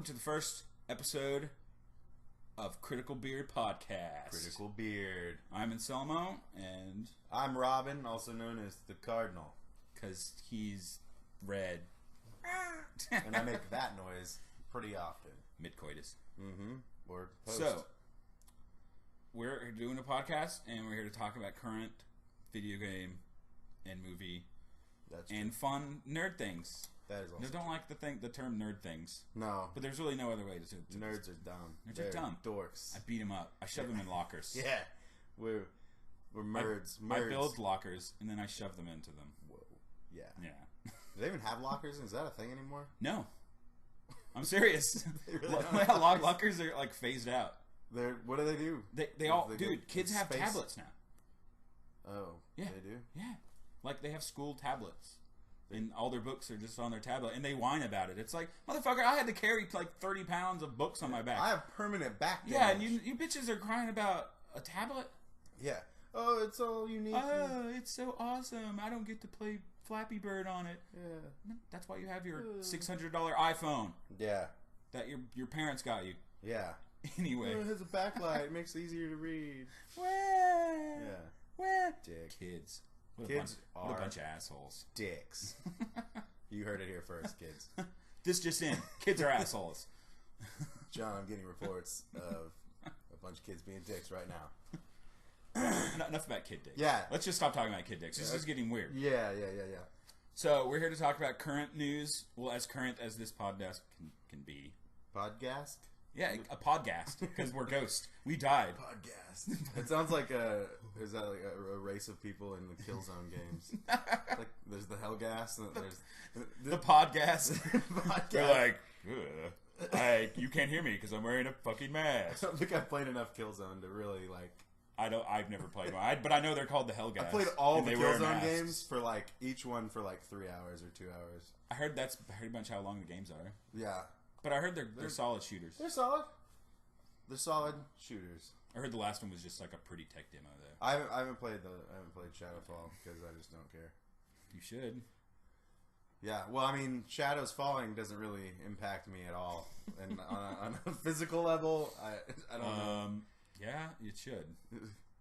welcome to the first episode of Critical Beard Podcast. Critical Beard. I'm Anselmo, and I'm Robin, also known as the Cardinal. Because he's red. And I make that noise pretty often. Mid-coitus. Mm-hmm. Or post. So, we're doing a podcast, and we're here to talk about current video game and movie and fun nerd things. That is awesome. I don't like the term nerd things. No. But there's really no other way to Nerds are dumb. Nerds are dumb. Dorks. I beat them up. I shove them in lockers. Yeah. We're nerds. I build lockers, and then I shove them into them. Whoa. Yeah. Yeah. Do they even have lockers? Is that a thing anymore? No. I'm serious. Really Lockers are like phased out. What do they do? They all, dude, kids have tablets now. Oh. Yeah. They do? Yeah. Like they have school tablets. And all their books are just on their tablet, and they whine about it. It's like, motherfucker, I had to carry like 30 pounds of books on my back. I have permanent back damage. Yeah, and you bitches are crying about a tablet? Yeah. Oh, it's all you need. Oh, it's so awesome. I don't get to play Flappy Bird on it. Yeah. That's why you have your $600 iPhone. Yeah. That your parents got you. Yeah. Anyway. Oh, it has a backlight. It makes it easier to read. Yeah. Dick. Kids. What a bunch of assholes. Dicks. You heard it here first, kids. This just in. Kids are assholes. John, I'm getting reports of a bunch of kids being dicks right now. Enough about kid dicks. Yeah. Let's just stop talking about kid dicks. This is getting weird. Yeah. So, we're here to talk about current news. Well, as current as this podcast can be. Podcast? Yeah, a podghast. Because we're ghosts. We died. Podcast. It sounds like is that like a race of people in the Killzone games? Like, there's the Hellgas, and there's the podghast. Podcast. They're like, you can't hear me because I'm wearing a fucking mask. I don't think I've played enough Killzone to really like. I've never played one, but I know they're called the Hellgas. I played all the Killzone games for like each one for like 3 hours or 2 hours. I heard that's pretty much how long the games are. Yeah, but I heard they're solid shooters. They're solid. They're solid shooters. I heard the last one was just like a pretty tech demo though. I haven't played Shadowfall because I just don't care. You should. Yeah, well, I mean, Shadows Falling doesn't really impact me at all, and on a physical level, I don't know. Yeah, it should.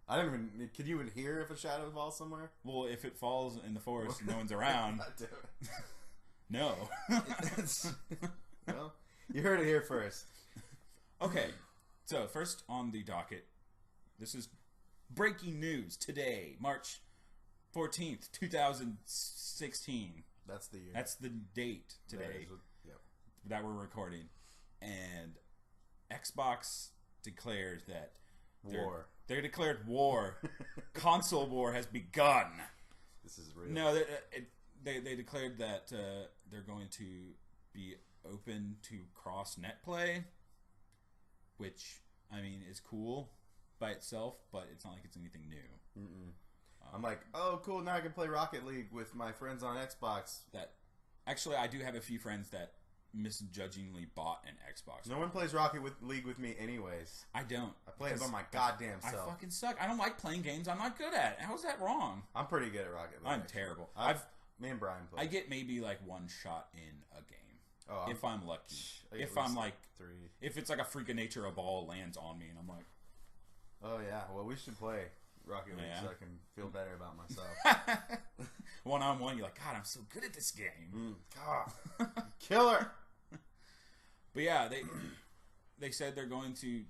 I don't even. Can you even hear if a shadow falls somewhere? Well, if it falls in the forest and no one's around, no. Well, you heard it here first. Okay, so first on the docket, this is breaking news today, March 14th, 2016. That's the year. That's the date today that we're recording, and Xbox declared that they declared war. Console war has begun. This is real. No, they declared that they're going to be open to cross-net play, which, I mean, is cool by itself, but it's not like it's anything new. I'm like, oh, cool, now I can play Rocket League with my friends on Xbox. Actually, I do have a few friends that misjudgingly bought an Xbox. No one plays Rocket League with me anyways. I don't. I play it by my goddamn self. I fucking suck. I don't like playing games I'm not good at. How's that wrong? I'm pretty good at Rocket League. I'm terrible. Me and Brian play. I get maybe like one shot in a game. Oh, if I'm lucky. If I'm like 3. If it's like a freak of nature, a ball lands on me and I'm like, oh yeah, well we should play Rocket League so I can feel better about myself. One-on-one, you're like, God, I'm so good at this game. God. Killer. But yeah, they said they're going to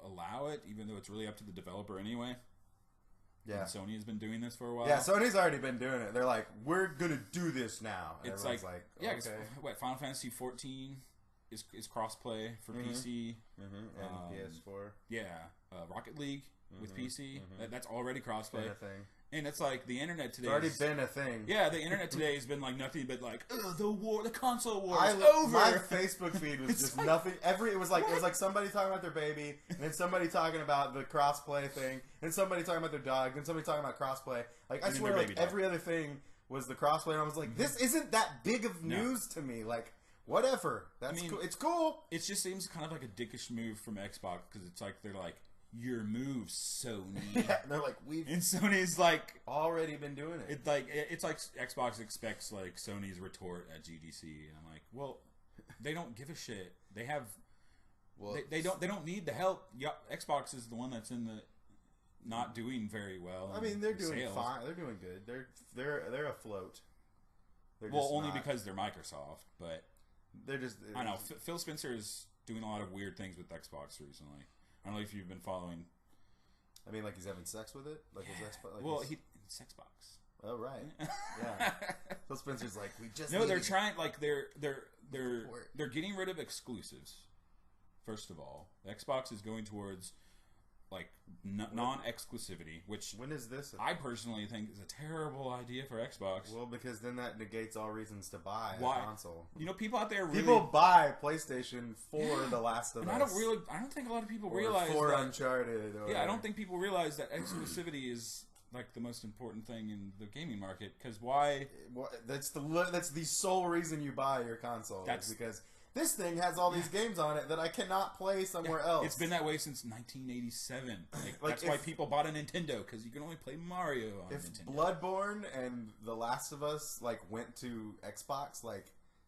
allow it, even though it's really up to the developer anyway. Yeah. And Sony has been doing this for a while. Yeah, Sony's already been doing it. They're like, we're gonna do this now. And it's like yeah, okay. What, Final Fantasy 14 is crossplay for PC and PS4. Yeah, Rocket League with PC. That's already crossplay. And it's like the internet today. It's already been a thing. Yeah, the internet today has been like nothing but like, the console war is over. My Facebook feed was just like, nothing. It was like somebody talking about their baby, and then somebody talking about the crossplay thing, and somebody talking about their dog, and somebody talking about crossplay. Like I swear, like every other thing was the crossplay, and I was like, this isn't that big of news to me. Like whatever, cool. It's cool. It just seems kind of like a dickish move from Xbox because it's like they're like, your move, Sony. Yeah, they're like, and Sony's like already been doing it. It's like Xbox expects like Sony's retort at GDC, and I'm like, well, they don't give a shit. They have. Well, they don't need the help. Yeah, Xbox is the one that's in the not doing very well. I mean, they're doing sales. fine. They're doing good. They're afloat. They're only because they're Microsoft, but they're just. I know Phil Spencer is doing a lot of weird things with Xbox recently. I don't know if you've been following. I mean, like he's having sex with it, like his Xbox. Like well, sex box. Oh right, yeah. Phil Spencer's like we just. No, they're trying. Like they're getting rid of exclusives. First of all, Xbox is going towards like non-exclusivity, which when is this? I personally think is a terrible idea for Xbox. Well, because then that negates all reasons to buy a console. You know, people out there buy PlayStation for The Last of Us. I don't think a lot of people realize for Uncharted. I don't think people realize that exclusivity is like the most important thing in the gaming market. Because why? That's the sole reason you buy your console. That's because. This thing has all these games on it that I cannot play somewhere else. It's been that way since 1987. That's why people bought a Nintendo, because you can only play Mario on Nintendo. If Bloodborne and The Last of Us went to Xbox,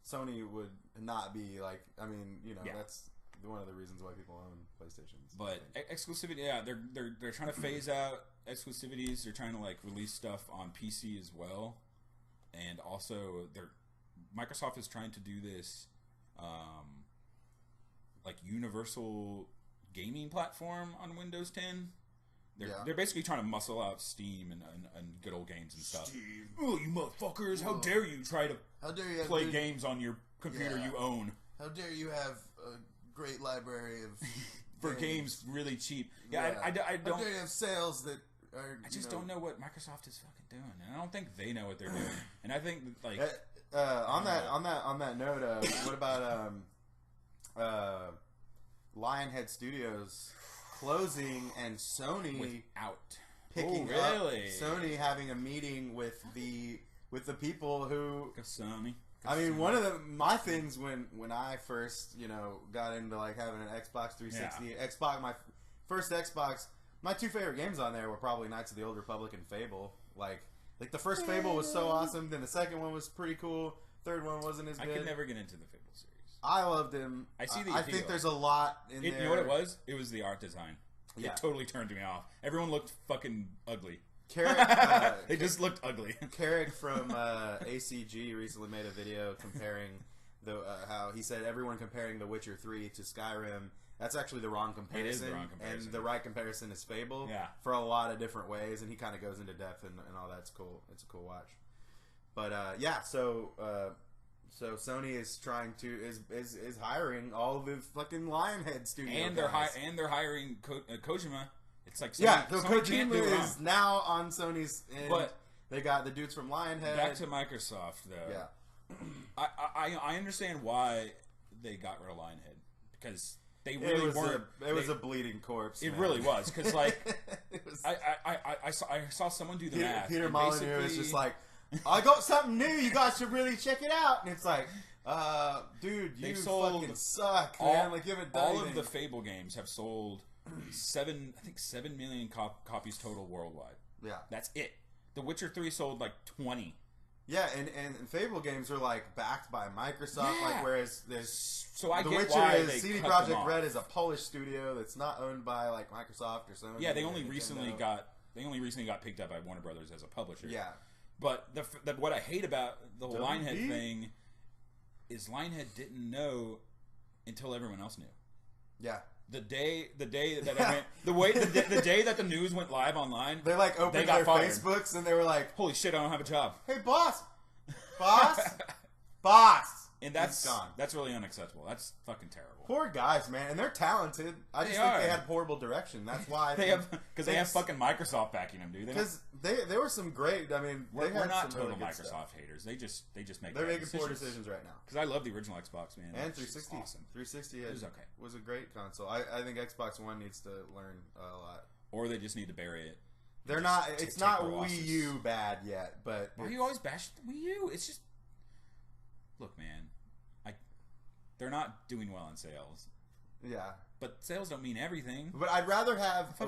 Sony would not be I mean, that's one of the reasons why people own PlayStations. But exclusivity, yeah, they're trying to phase out exclusivities. They're trying to release stuff on PC as well, and also Microsoft is trying to do this. Universal gaming platform on Windows 10. They're basically trying to muscle out Steam and good old games and stuff. Steam. Oh, you motherfuckers! How dare you try to play games on your computer you own? How dare you have a great library of for games really cheap? Yeah, I don't. How dare you have sales that are? I just don't know what Microsoft is fucking doing, and I don't think they know what they're doing. And I think on that note, what about Lionhead Studios closing and Sony picking up? Sony having a meeting with the people who Sony. I mean, one of my things when I first got into having an Xbox 360, my first Xbox, my two favorite games on there were probably Knights of the Old Republic and Fable. Like the first Fable was so awesome, then the second one was pretty cool. Third one wasn't as good. I could never get into the Fable series. I loved him. I see the I think there's a lot in there. You know what it was? It was the art design. Yeah. It totally turned me off. Everyone looked fucking ugly. Carrick, they just looked ugly. Carrick from ACG recently made a video comparing how he said everyone comparing The Witcher 3 to Skyrim. That's actually the wrong comparison. It is the wrong comparison. And the right comparison is Fable. Yeah. For a lot of different ways, and he kind of goes into depth and all that's cool. It's a cool watch. But so Sony is trying to is hiring all of the fucking Lionhead studio and they're hiring Kojima. It's like Kojima is now on Sony's end. But they got the dudes from Lionhead. Back to Microsoft though. Yeah. I understand why they got rid of Lionhead, because they really weren't. It was a bleeding corpse. It really was, because I saw someone do the math. Peter Molyneux is just like, I got something new. You guys should really check it out. And it's like, dude, you fucking suck, man. You haven't done anything. Of the Fable games have sold 7 million copies total worldwide. Yeah, that's it. The Witcher 3 sold 20. Yeah, and Fable games are backed by Microsoft, whereas I The get Witcher why is CD Projekt Red is a Polish studio that's not owned by Microsoft or Sony. Yeah, they only recently got picked up by Warner Brothers as a publisher. Yeah. But what I hate about the whole Lionhead thing is Lionhead didn't know until everyone else knew. Yeah. The day that I went, the day that the news went live online, they opened their Facebooks and they were like, "Holy shit, I don't have a job." Hey, boss, and that's really unacceptable. That's fucking terrible. Poor guys, man, and they're talented. I just think they had horrible direction. That's why they have fucking Microsoft backing them, dude. Because they were some great. I mean, we're not total really Microsoft stuff. haters. They just make. They're making poor decisions right now. Because I love the original Xbox, man. And 360. Awesome. 360 was a great console. I think Xbox One needs to learn a lot. Or they just need to bury it. They're not. It's not Wii U bad yet, but why do you always bash Wii U? It's just look, man. They're not doing well in sales. Yeah, but sales don't mean everything. But I'd rather have a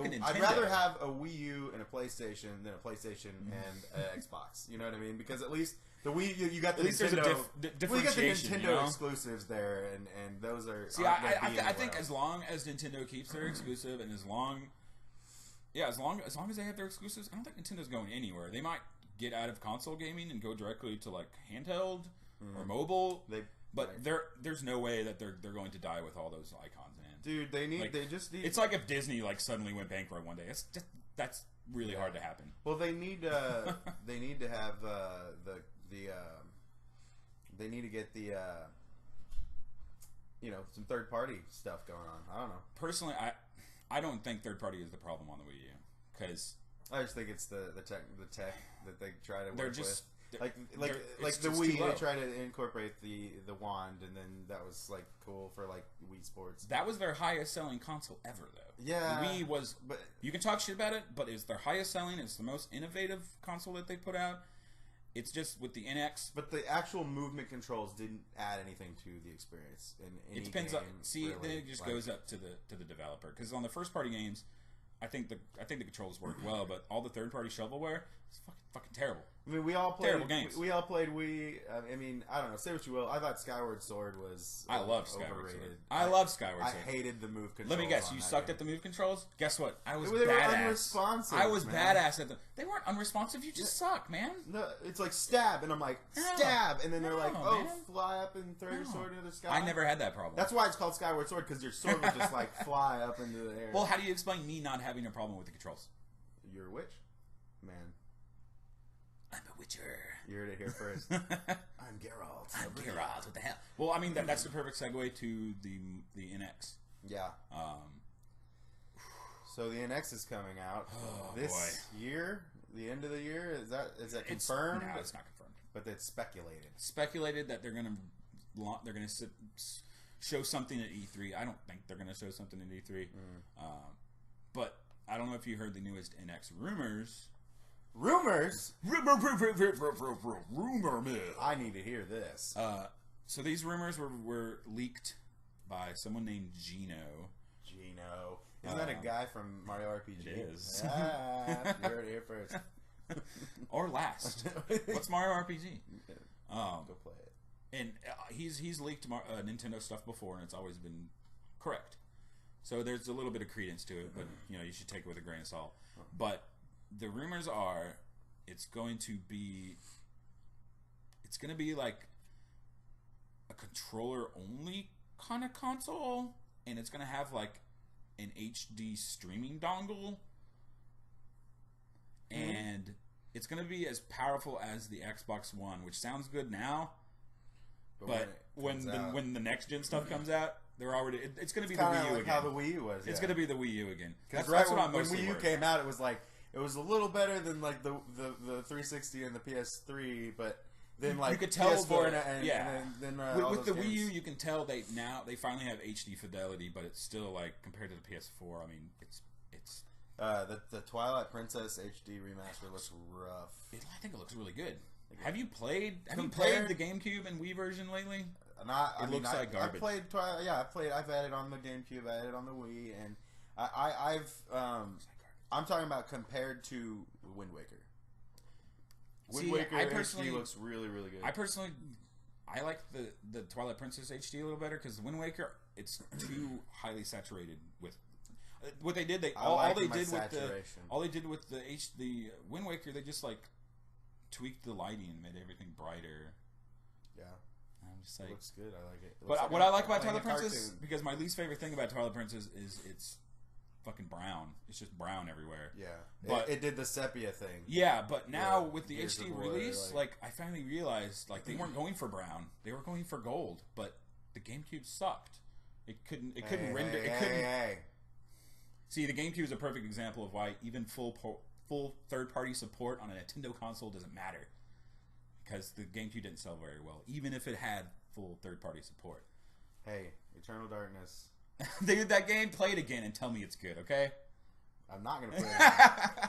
Wii U and a PlayStation than a PlayStation and an Xbox. You know what I mean? Because at least the Wii, you got the at least Nintendo, there's a differentiation. you got the Nintendo you know? exclusives there, and those are. See, I think as long as Nintendo keeps their exclusive, and as long as they have their exclusives, I don't think Nintendo's going anywhere. They might get out of console gaming and go directly to like handheld or mobile. There's no way that they're going to die with all those icons, man. Dude, they just need. It's like if Disney like suddenly went bankrupt one day. That's really hard to happen. Well, they need to have they need to get the some third party stuff going on. I don't know. Personally, I don't think third party is the problem on the Wii U because I just think it's the tech that they try to work with. Like the Wii, they try to incorporate the wand, and then that was like cool for like Wii Sports. That was their highest selling console ever, though. Yeah, the Wii was. But you can talk shit about it, but it's their highest selling. It's the most innovative console that they put out. It's just with the NX. But the actual movement controls didn't add anything to the experience. In it depends game, on. See, really. then it just goes up to the developer because on the first party games, I think the controls work well, but all the third party shovelware is fucking terrible. I mean, we all played terrible games. We all played Wii. I mean, I don't know. Say what you will. I thought Skyward Sword was. I love Skyward Sword. I love Skyward Sword. I hated the move controls. Let me guess. You sucked at the move controls. Guess what? I was they badass. Were unresponsive. I was badass at them. They weren't unresponsive. You just suck, man. No, it's like stab, and I'm like stab, and then they're like, fly up and throw your sword into the sky. I never had that problem. That's why it's called Skyward Sword, because your sword would just like fly up into the air. Well, how do you explain me not having a problem with the controls? You're a witch, man. I'm a witcher. You heard it here first. I'm Geralt. I'm Geralt. What the hell? Well, I mean that's the perfect segue to the NX. Yeah. So the NX is coming out this year. The end of the year is that confirmed? No, it's not confirmed. But it's speculated. Speculated that they're gonna show something at E3. I don't think they're gonna show something at E3. But I don't know if you heard the newest NX rumors. Rumors? Rumor mill. I need to hear this. So these rumors were leaked by someone named Gino. Gino. Isn't that a guy from Mario RPG? It is. You heard it here first. Or last. What's Mario RPG? Go play it. And he's leaked Nintendo stuff before, and it's always been correct. So there's a little bit of credence to it, but you should take it with a grain of salt. But the rumors are it's going to be like a controller only kind of console, and it's going to have like an HD streaming dongle, and it's going to be as powerful as the Xbox One, which sounds good now, but when the next gen stuff comes out, they're already it's going to be the Wii U again. How the Wii U was. It's going to be the Wii U again. That's what when Wii U came out, it was like it was a little better than like the 360 and the PS3, but then like you could tell PS4 with the Wii U, you can tell they finally have HD fidelity, but it's still like compared to the PS4. I mean, it's the Twilight Princess HD remaster looks rough. I think it looks really good. Have you played the GameCube and Wii version lately? It looks like garbage. I played Twilight. Yeah, I've had it on the GameCube. I had it on the Wii, and I'm talking about compared to Wind Waker. Wind Waker HD looks really, really good. I like the Twilight Princess HD a little better because Wind Waker, it's too highly saturated with what they did. All they did with the Wind Waker, they just like tweaked the lighting and made everything brighter. Yeah. I'm just like, it looks good. I like it. But what I like about Twilight Princess, because my least favorite thing about Twilight Princess is it's fucking brown. It's just brown everywhere. Yeah. But it did the sepia thing. Yeah, but now with the HD release, like I finally realized like they weren't going for brown. They were going for gold, but the GameCube sucked. It couldn't render. See, the GameCube is a perfect example of why even full third-party support on a Nintendo console doesn't matter. Because the GameCube didn't sell very well, even if it had full third-party support. Hey, Eternal Darkness. Dude, that game, play it again and tell me it's good, okay? I'm not going to play it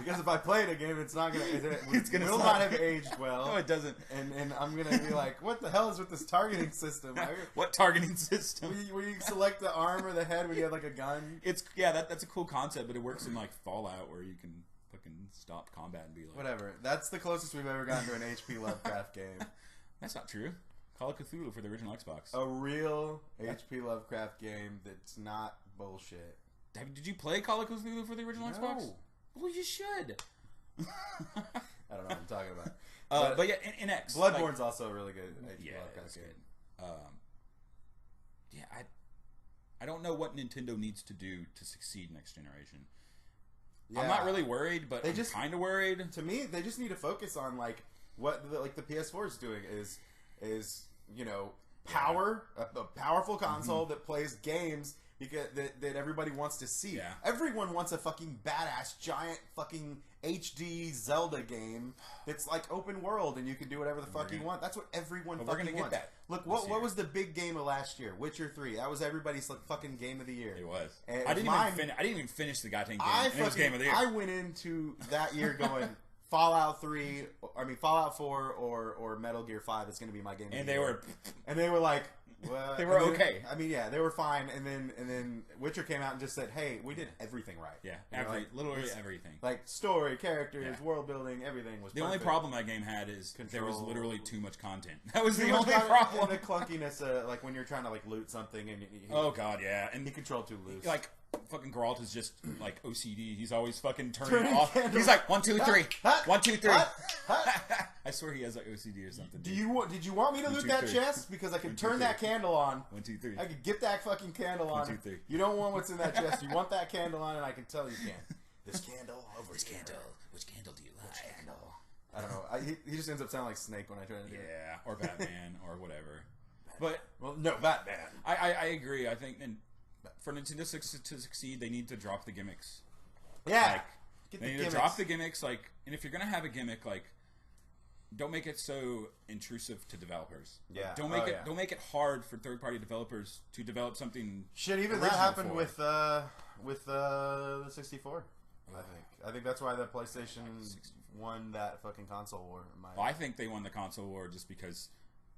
again. Because if I play it again, it's not gonna. It's gonna will not have aged well. No, it doesn't. And I'm gonna be like, what the hell is with this targeting system? What targeting system? Where you select the arm or the head when you have like a gun. That's a cool concept, but it works in like Fallout where you can fucking stop combat and be like, whatever. That's the closest we've ever gotten to an H.P. Lovecraft game. That's not true. Call of Cthulhu for the original Xbox. A real H.P. Lovecraft game that's not bullshit. Did you play Call of Cthulhu for the original Xbox? Well, you should. I don't know what I'm talking about. But yeah, in X. Bloodborne's also a really good H.P. Lovecraft game. Yeah, I don't know what Nintendo needs to do to succeed next generation. Yeah. I'm not really worried, but I'm kind of worried. To me, they just need to focus on like what the PS4 is doing is power, a powerful console that plays games because that everybody wants to see. Yeah. Everyone wants a fucking badass giant fucking HD Zelda game that's like open world and you can do whatever the fuck you want. That's what everyone fucking wants. We're gonna get that. Look, what was the big game of last year? Witcher 3. That was everybody's like fucking game of the year. It was. I didn't even finish the goddamn game. And it was game of the year. I went into that year going Fallout 4 or Metal Gear 5 is going to be my game. And they were like, well, they were okay. I mean, yeah, they were fine. And then Witcher came out and just said, "Hey, we did everything right." Yeah, literally everything. Like story, characters, world building, everything was. The only problem that game had is there was literally too much content. That was the only problem. And the clunkiness, like when you're trying to like loot something and oh god, yeah, and he controlled too loose. Like fucking Geralt is just like OCD. He's always fucking turning off. Candles. He's like 1, 2, 3, 1, 2, 3. I swear he has like OCD or something. Did you want me to loot that chest because I could turn that candle on? 1, 2, 3. I could get that fucking candle on. 1, 2, 3. You don't want what's in that chest. You want that candle on, and I can tell you can. This candle over Which here. candle? Which candle do you like? Which candle? I don't know. He just ends up sounding like Snake when I try to do it. Yeah, or Batman or whatever. But no, Batman. I agree. I think for Nintendo to succeed, they need to drop the gimmicks. Yeah, they need to drop the gimmicks. Like, and if you're gonna have a gimmick, like, don't make it so intrusive to developers. Yeah, don't make it hard for third-party developers to develop something. Shit, even that happened with the 64. I think that's why the PlayStation won that fucking console war. I think they won the console war just because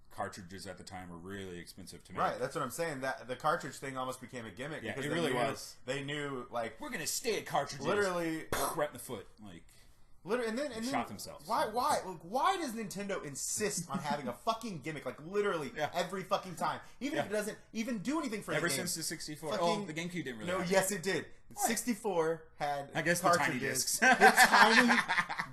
cartridges at the time were really expensive to make. Right, that's what I'm saying. That the cartridge thing almost became a gimmick. Yeah, because it really was. They knew, like, we're gonna stay at cartridges. Literally, right in the foot, like. Literally, and then shot themselves. Why does Nintendo insist on having a fucking gimmick like literally every fucking time, even if it doesn't even do anything for ever the game? Since the 64? The GameCube didn't really. No, yes, it did. What? 64 had the tiny discs. The tiny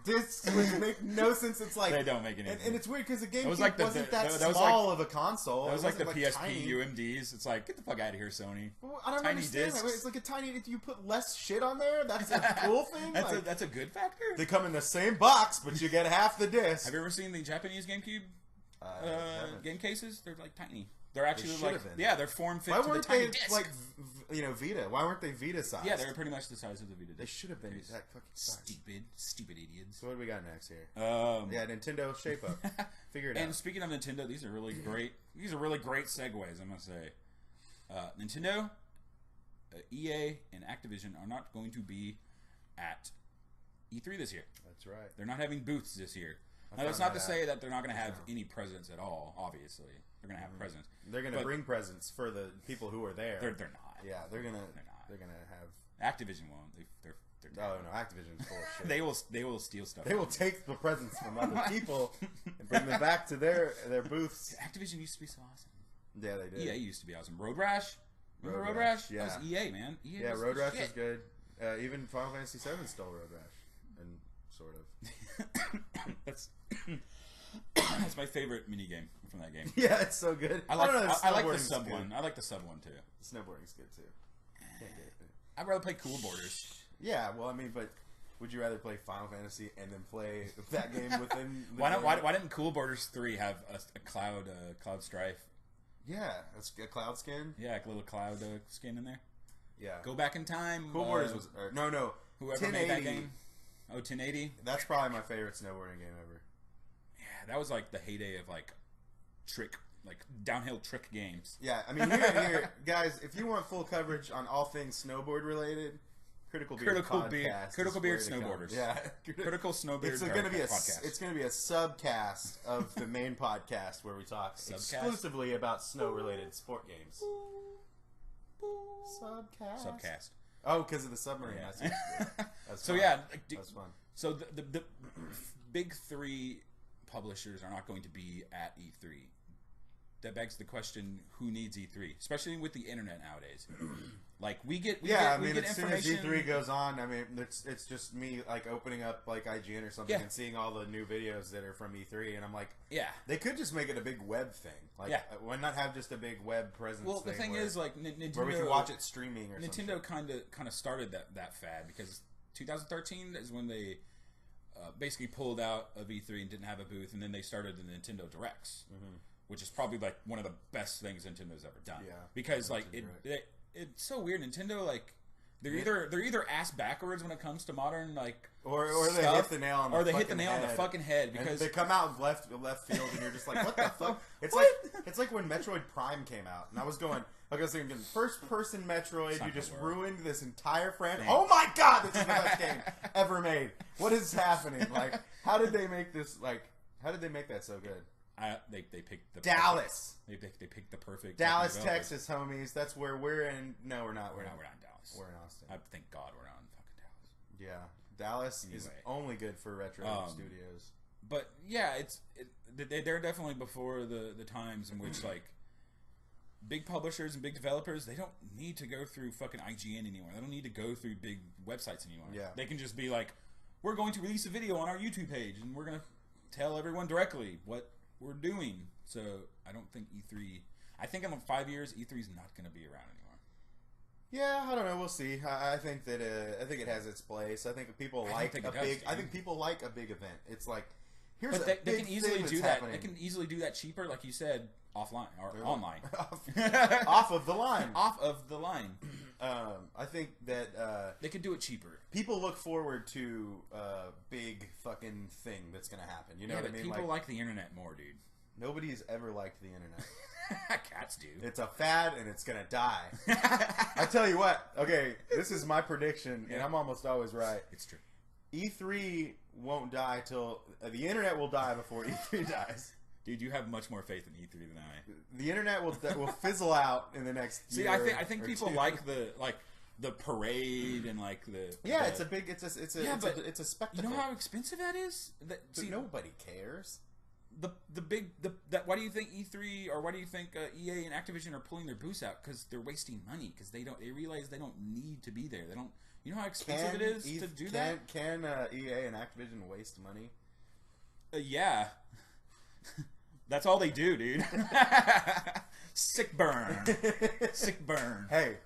discs, which make no sense. It's like they don't make any sense. And it's weird because the GameCube wasn't that small of a console. That was like the PSP tiny. UMDs. It's like, get the fuck out of here, Sony. Well, I don't understand. It's like a tiny. If you put less shit on there, that's a cool thing. That's a good factor. They come in the same box, but you get half the disc. Have you ever seen the Japanese GameCube game cases? They're like tiny. They're actually they're form fit to the tiny disc. Like, Vita? Why weren't they Vita size? Yeah, they were pretty much the size of the Vita disc. They should have been that fucking size. Stupid idiots. So what do we got next here? Yeah, Nintendo shape up. Figure it out. And speaking of Nintendo, these are really great. These are really great segues, I must say. Nintendo, EA, and Activision are not going to be at E3 this year. That's right. They're not having booths this year. Now, that's not to say that they're not going to have any presents at all, obviously. They're going to have presents. They're going to bring presents for the people who are there. They're not. Yeah, they're going to have... Activision won't. They're no, Activision's full of shit. They will steal stuff. They will take the presents from other people and bring them back to their booths. Activision used to be so awesome. Yeah, they did. EA used to be awesome. Road Rash? Remember Road Rash? Yeah. That was EA, man. EA was Road Rash was good. Even Final Fantasy VII stole Road Rash. And sort of. That's my favorite minigame from that game. Yeah, it's so good. I like the sub one. I like the sub one too. Snowboarding's good too. I'd rather play Cool Borders. Yeah, well, I mean, but would you rather play Final Fantasy and then play that game within? Why didn't Cool Borders 3 have a cloud strife? Yeah, it's a cloud skin. Yeah, a little cloud skin in there. Yeah. Go back in time. Cool Borders was no. Whoever made that game. Oh, 1080. That's probably my favorite snowboarding game ever. Yeah, that was like the heyday of like downhill trick games. Yeah, I mean, here, guys, if you want full coverage on all things snowboard related, Critical Beard podcast. Critical Beard snowboarders. Yeah, Critical Snowbeard. It's going to be podcast. It's going to be a subcast of the main podcast where we talk exclusively about snow-related sport games. Subcast. Oh, because of the submarine. Yeah. That's so fun. yeah, that's fun. So the big three publishers are not going to be at E3. That begs the question: who needs E3, especially with the internet nowadays? Like we get as soon as information. E3 goes on, I mean, it's just me like opening up like IGN or something and seeing all the new videos that are from E3, and I'm like, they could just make it a big web thing. Like, why not have just a big web presence? Well, the thing is, like Nintendo, where we can watch it streaming or something. Nintendo kind of started that fad because 2013 is when they basically pulled out of E3 and didn't have a booth, and then they started the Nintendo Directs, which is probably like one of the best things Nintendo's ever done. Yeah, because like it's so weird. Nintendo, like they're either ass backwards when it comes to modern like or they hit the nail on the fucking head because and they come out left field and you're just like, what the fuck? It's like when Metroid Prime came out and I was thinking first person Metroid, you just ruined this entire franchise. Oh my god, this is the best game ever made. What is happening? Like, how did they make this? Like, how did they make that so good? They picked the Dallas. They picked the perfect Dallas, Texas, homies. That's where we're in. No, we're not. We're not in Dallas. We're in Austin. Thank God we're not in fucking Dallas. Yeah, Dallas is only good for retro studios. But yeah, they're definitely before the times in which like big publishers and big developers, they don't need to go through fucking IGN anymore. They don't need to go through big websites anymore. Yeah, they can just be like, we're going to release a video on our YouTube page and we're gonna tell everyone directly what we're doing. So I don't think E3. I think in 5 years, E3 is not going to be around anymore. Yeah, I don't know. We'll see. I think that I think it has its place. I think people like a big. I think people like a big event. It's like here's a big they can easily thing do that's that. happening. They can easily do that cheaper, like you said, offline or online. Off of the line. Off of the line. I think that they could do it cheaper. People look forward to a big fucking thing that's going to happen. You know what I mean? People like the internet more, dude. Nobody's ever liked the internet. Cats do. It's a fad and it's going to die. I tell you what. Okay, this is my prediction, and I'm almost always right. It's true. E3 won't die till the internet will die before E3 dies. Dude, you have much more faith in E3 than I. The internet will fizzle out in the next year. See, I think people like the parade and like the it's a spectacle. You know how expensive that is? See, nobody cares. Why do you think E3 or why do you think EA and Activision are pulling their booths out? Because they're wasting money. Because they realize they don't need to be there. They don't. You know how expensive it is to do that. Can EA and Activision waste money? Yeah. That's all they do, dude. Sick burn. Sick burn. Hey.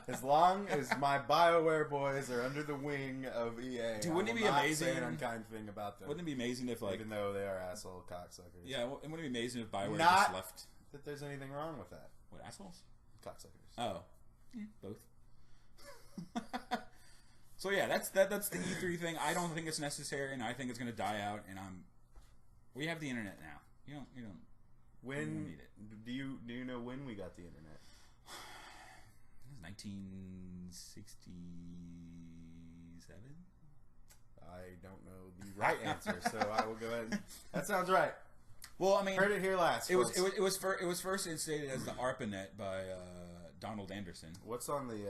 As long as my BioWare boys are under the wing of EA, dude, wouldn't it be amazing? Say an unkind thing about them. Wouldn't it be amazing if, like, even though they are asshole cocksuckers? Yeah, wouldn't it be amazing if BioWare just left? That there's anything wrong with that. What, assholes? Cocksuckers. Oh, yeah, both. So yeah, that's the E3 thing. I don't think it's necessary, and I think it's going to die out. And we have the internet now. You don't need it. Do you know when we got the internet? 1967. I don't know the right answer, so I will go ahead. That sounds right. Well, I mean, heard it here last. It was first instated as the ARPANET by Donald Anderson. What's on the?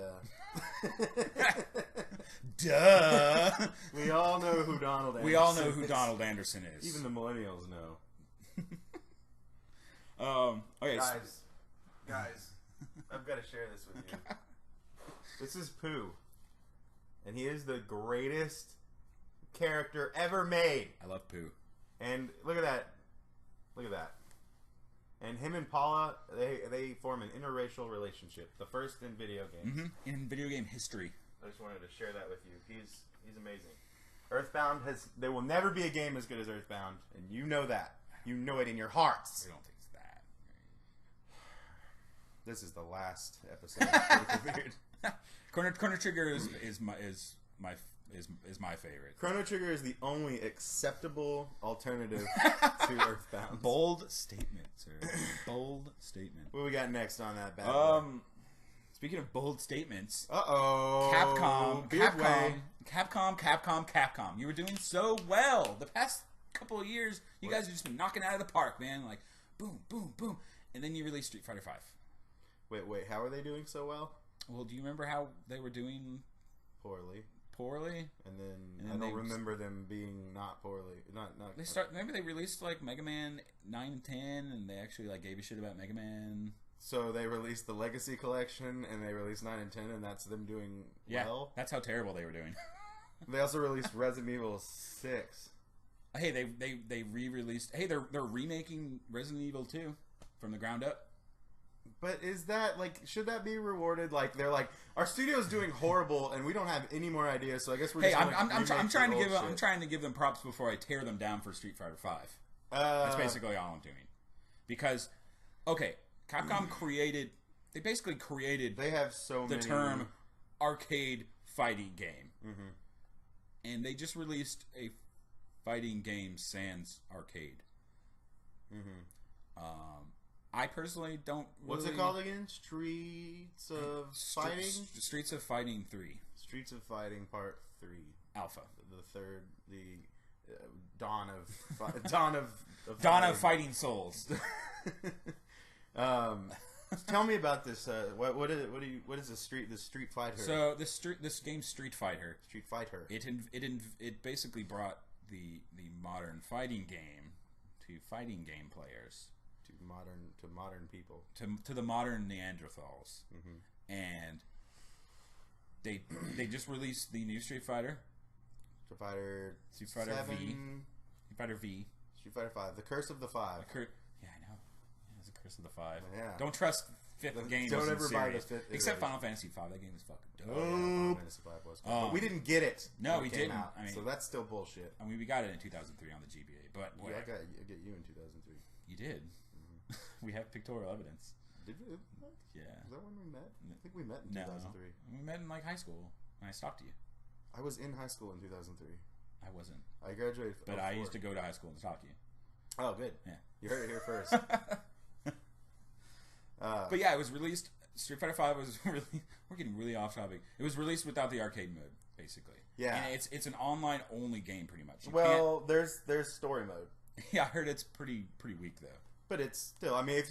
Duh. We all know who Donald. Anderson We all know who Donald Anderson is. Even the millennials know. Okay, guys, I've got to share this with you. This is Pooh, and he is the greatest character ever made. I love Pooh. And look at that. And him and Paula, they form an interracial relationship. The first in video games. Mm-hmm. In video game history. I just wanted to share that with you. He's amazing. Earthbound there will never be a game as good as Earthbound, and you know that. You know it in your hearts. I don't think it's that. This is the last episode of Critical Beard. Chrono Trigger is my favorite. Chrono Trigger is the only acceptable alternative to Earthbound. Bold statement, sir. Bold statement. What we got next on that bad boy? Speaking of bold statements, Capcom. Capcom. You were doing so well the past couple of years. You guys have just been knocking it out of the park, man. Like boom, boom, boom, and then you released Street Fighter V. Wait. How are they doing so well? Well, do you remember how they were doing? Poorly, and then I don't remember them being not poorly. Not. Maybe they released like Mega Man 9 and 10, and they actually like gave a shit about Mega Man. So they released the Legacy Collection, and they released 9 and 10, and that's them doing well. That's how terrible they were doing. They also released Resident Evil 6. Hey, they re-released. Hey, they're remaking Resident Evil 2 from the ground up. But is that, like, should that be rewarded? Like, they're like, our studio's doing horrible, and we don't have any more ideas, so I guess we're just I'm trying to give them props before I tear them down for Street Fighter V. That's basically all I'm doing. Because, okay, Capcom basically created they have so the many term arcade fighting game. Mm-hmm. And they just released a fighting game sans arcade. Mm-hmm. I personally don't What's it called again? Streets of Fighting? Streets of Fighting 3. Streets of Fighting Part 3. Alpha. The third, Dawn of Dawn of Fighting Souls. Tell me about this. What is the Street Fighter? So this game Street Fighter. Street Fighter. It basically brought the modern fighting game to fighting game players. To modern people. To the modern Neanderthals. Mm-hmm. And they just released the new Street Fighter. Street Fighter 7. Street Fighter V. Street Fighter 5. The Curse of the Five. Yeah, I know. Yeah, it's the Curse of the Five. Yeah. Don't trust fifth games. Don't ever buy the fifth. Except Final Fantasy V. That game is fucking dope. Final Fantasy V was cool. But we didn't get it. No, we didn't. I mean, so that's still bullshit. I mean, we got it in 2003 on the GBA, but yeah, I get you in 2003. You did. We have pictorial evidence. Did we? Yeah. Is that when we met? I think we met in 2003. We met in like high school when I stalked you. I was in high school in 2003. I wasn't. I graduated. But I used to go to high school and stalk you. Oh, good. Yeah. You heard it here first. But yeah, it was released. Street Fighter V was really. We're getting really off topic. It was released without the arcade mode, basically. Yeah. And it's an online only game, pretty much. There's story mode. Yeah, I heard it's pretty weak though. But it's still, I mean,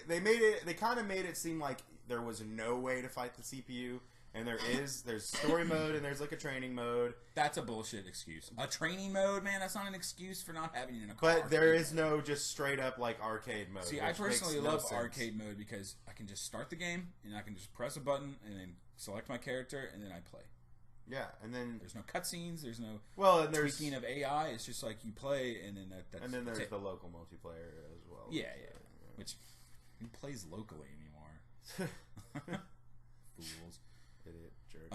they kind of made it seem like there was no way to fight the CPU, and there's story mode, and there's like a training mode. That's a bullshit excuse. A training mode, man, that's not an excuse for not having it in a car. But there is no just straight up like arcade mode. See, I personally love arcade mode because I can just start the game, and I can just press a button, and then select my character, and then I play. Yeah, and then there's no cutscenes. There's no tweaking of AI. It's just like you play, and then that's and then there's the local multiplayer as well. Yeah. Which who plays locally anymore? Fools, idiot jerk.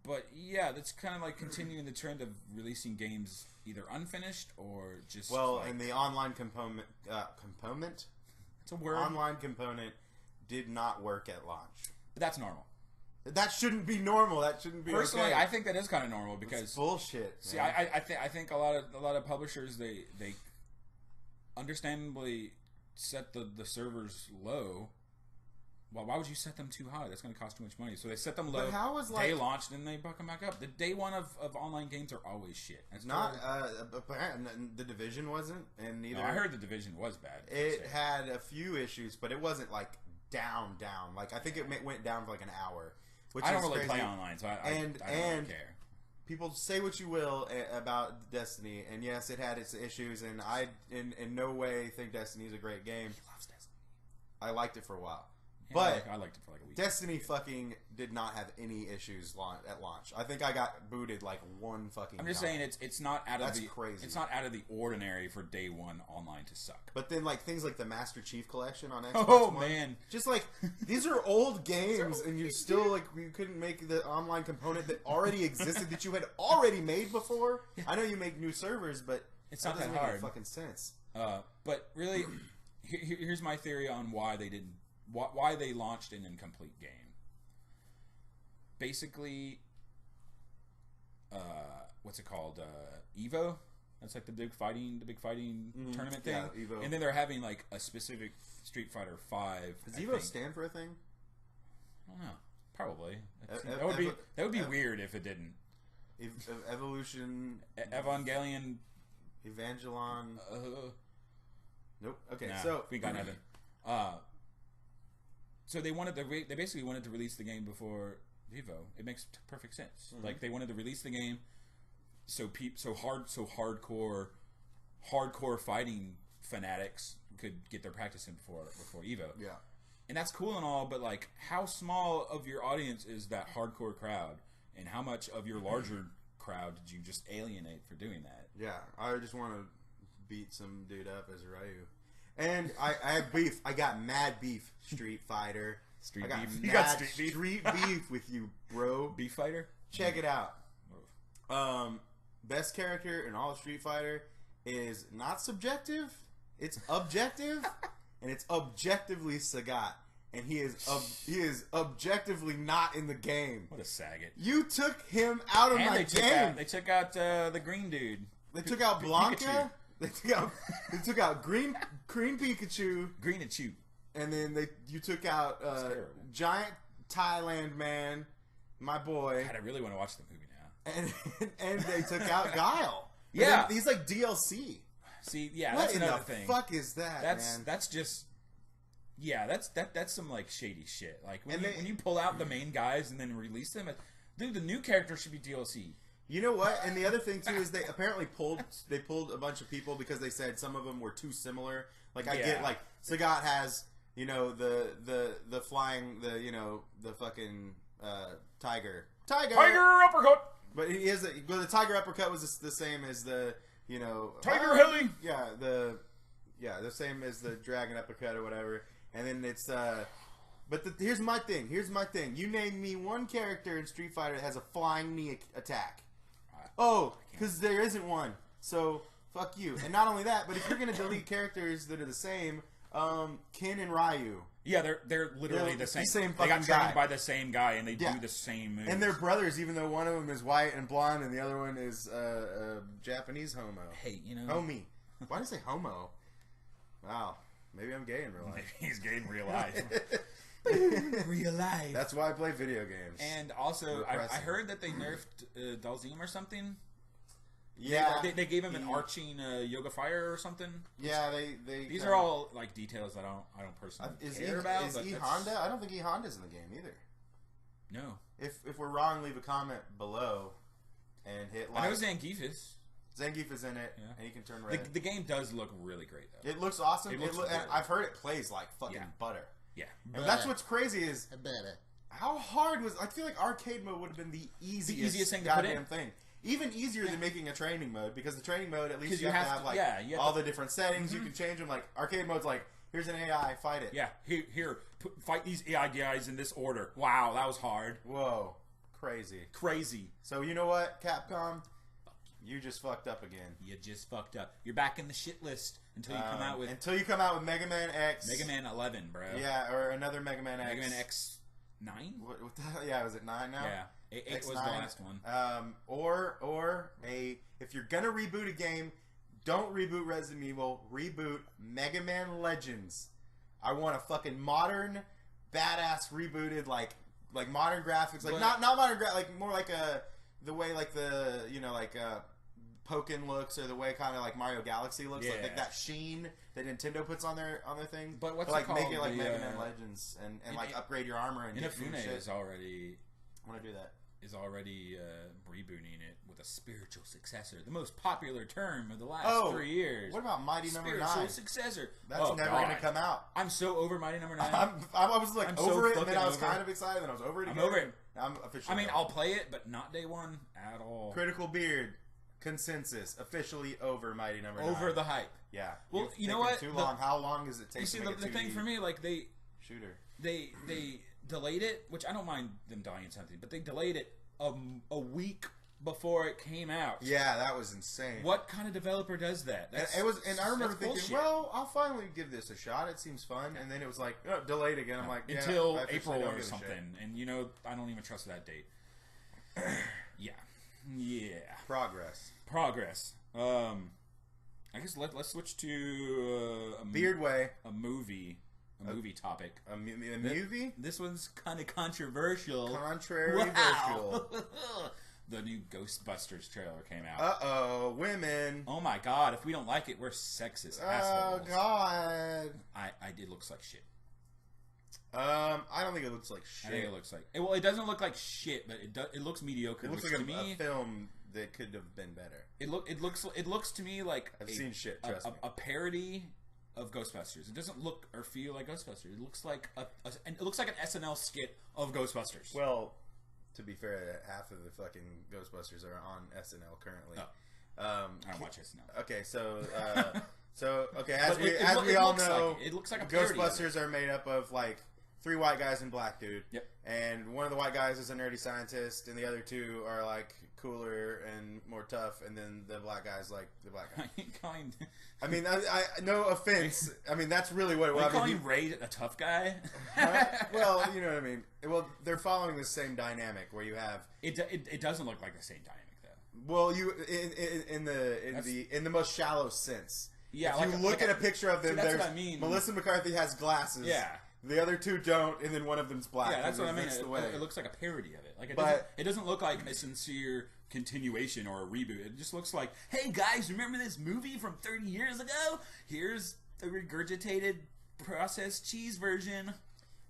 But yeah, that's kind of like continuing the trend of releasing games either unfinished or just and the online component. It's a word. Online component did not work at launch. But that's normal. That shouldn't be normal. That shouldn't be. Personally, okay. I think that is kind of normal because it's bullshit. See, I think a lot of publishers they understandably set the servers low. Well, why would you set them too high? That's going to cost too much money. So they set them low. But how was day launched and they buck them back up. The day one of online games are always shit. That's not the Division wasn't, and neither. No, I heard the Division was bad. It had a few issues, but it wasn't like down. Like I think it went down for like an hour. Which I don't really crazy. Play online, so I don't really care. People say what you will about Destiny, and yes, it had its issues, and I in no way think Destiny is a great game. He loves Destiny. I liked it for a while. Yeah, but I liked it for like a week. Destiny fucking did not have any issues at launch. I think I got booted like one fucking I'm just time. saying it's not out of That's crazy. It's not out of the ordinary for day one online to suck. But then like things like the Master Chief Collection on Xbox Oh One, man. Just like these are old games and you still like you couldn't make the online component that already existed that you had already made before. Yeah. I know you make new servers, but it's not that doesn't hard. make any fucking sense. But really here's my theory on why they didn't why they launched an incomplete game. Basically, what's it called? Evo. That's like the big fighting tournament thing. Yeah, Evo. And then they're having like a specific Street Fighter 5. Does Evo stand for a thing? don't know. Probably. That would be weird if it didn't. Evolution. Evangelion. Evangelon. Nope. Okay, nah, so we got nothing. So they basically wanted to release the game before Vivo. It makes perfect sense. Like they wanted to release the game so hardcore fighting fanatics could get their practice in before Evo. Yeah. And that's cool and all, but like, how small of your audience is that hardcore crowd, and how much of your larger crowd did you just alienate for doing that? Yeah, I just want to beat some dude up as Ryu. And I have beef. I got mad beef, Street Fighter. Street beef. You got street beef? Street beef with you, bro. Beef fighter? Check it out. Best character in all of Street Fighter is not subjective. It's objective, and it's objectively Sagat. And he is objectively not in the game. What a saggot! You took him out of my game. They took out the green dude. They took out Blanca. They took out Green Pikachu. Green and Chew. And then you took out Giant Thailand Man, my boy. God, I really want to watch the movie now. And they took out Guile. Yeah, he's like DLC. See, yeah, what that's another thing. What the fuck is that? Man? That's just. Yeah, that's some like shady shit. Like when you pull out the main guys and then release them, dude, the new character should be DLC. You know what? And the other thing too is they apparently pulled a bunch of people because they said some of them were too similar. Like I get like Sagat has the flying the fucking tiger uppercut. But the tiger uppercut was the same as the tiger heli. Yeah, the same as the dragon uppercut or whatever. And then it's but here's my thing. You name me one character in Street Fighter that has a flying knee attack. Oh, because there isn't one. So fuck you. And not only that, but if you're gonna delete characters that are the same, Ken and Ryu. Yeah, they're literally the same. They got trained by the same guy, and they do the same moves. And they're brothers, even though one of them is white and blonde, and the other one is Japanese homo. Hey, homie. Why did I say homo? Wow, maybe I'm gay in real life. Maybe he's gay in real life. Real life. That's why I play video games. And also, I heard that they nerfed Dalzim or something. Yeah, they gave him an arching Yoga Fire or something. Yeah, they. These are all like details I don't personally care about. Is E Honda? I don't think E Honda's in the game either. No. If we're wrong, leave a comment below and hit like. I know Zangief is. Zangief is in it, and he can turn red. The game does look really great, though. It looks awesome. And I've heard it plays like fucking butter. Yeah. And that's what's crazy is how hard was. I feel like arcade mode would have been the easiest thing goddamn thing. Even easier than making a training mode, because the training mode, at least you have to have all the different settings. You can change them. Like arcade mode's like, here's an AI, fight it. Yeah, here, fight these AI guys in this order. Wow, that was hard. Whoa, crazy. So you know what, Capcom? You just fucked up again. You just fucked up. You're back in the shit list until you come out with Mega Man X, Mega Man 11, bro. Yeah, or another Mega Man X. Mega Man X 9. What the hell? Yeah, was it 9 now? Yeah, 8 was the last one. If you're gonna reboot a game, don't reboot Resident Evil. Reboot Mega Man Legends. I want a fucking modern, badass rebooted like modern graphics, like not modern like more like the way like the Pokken looks, or the way kind of like Mario Galaxy looks, like that sheen that Nintendo puts on their thing. But what's like it called? Make it like Mega Man Legends and like upgrade your armor and Inafune is already. I want to do that. Is already rebooting it with a spiritual successor, the most popular term of the last 3 years. What about Mighty Number 9? Spiritual successor. That's never going to come out. I'm so over Mighty Number 9. I was like over it, and then I was kind of excited, and I was over it again. I'm over it. I'm officially. I mean, I'll play it, but not day one at all. Critical Beard consensus officially over Mighty Number 9. Over the hype. Yeah. Well, you know what? Too long. How long does it take? You see, to make the thing for me, like they delayed it, which I don't mind them delaying something, but they delayed it a week before it came out. Yeah, that was insane. What kind of developer does that? I remember thinking, bullshit. Well, I'll finally give this a shot. It seems fun. And then it was like, delayed again. I'm like, until April or something. And I don't even trust that date. Yeah. Progress. I guess let's switch to Beardway, a movie. a movie topic. A movie? This one's kind of controversial. Contrary-versial. The new Ghostbusters trailer came out. Uh-oh, women. Oh my god, if we don't like it, we're sexist assholes. Oh god. It looks like shit. I don't think it looks like shit. I think it looks like... Well, it doesn't look like shit, but it looks mediocre. It looks like a film that could have been better. It looks to me like... I've seen shit, trust me. A parody of Ghostbusters. It doesn't look or feel like Ghostbusters. It looks like an SNL skit of Ghostbusters. Well... To be fair, half of the fucking Ghostbusters are on SNL currently. Oh. I don't watch SNL. Okay, as we all know, it looks like a Ghostbusters are made up of like 3 white guys and black dude. Yep. And one of the white guys is a nerdy scientist, and the other 2 are like cooler and more tough, and then the black guy's like the black guy. I mean, I no offense. I mean, that's really what it was. Are you calling Ray a tough guy? Well, you know what I mean. Well, they're following the same dynamic where you have it doesn't look like the same dynamic though. Well, you in the most shallow sense. Yeah, if you look at a picture of them, that's what I mean. Melissa McCarthy has glasses. Yeah. The other 2 don't, and then one of them's black. Yeah, that's what I mean. It looks like a parody of it. Like it doesn't look like a sincere continuation or a reboot. It just looks like, hey guys, remember this movie from 30 years ago? Here's the regurgitated processed cheese version.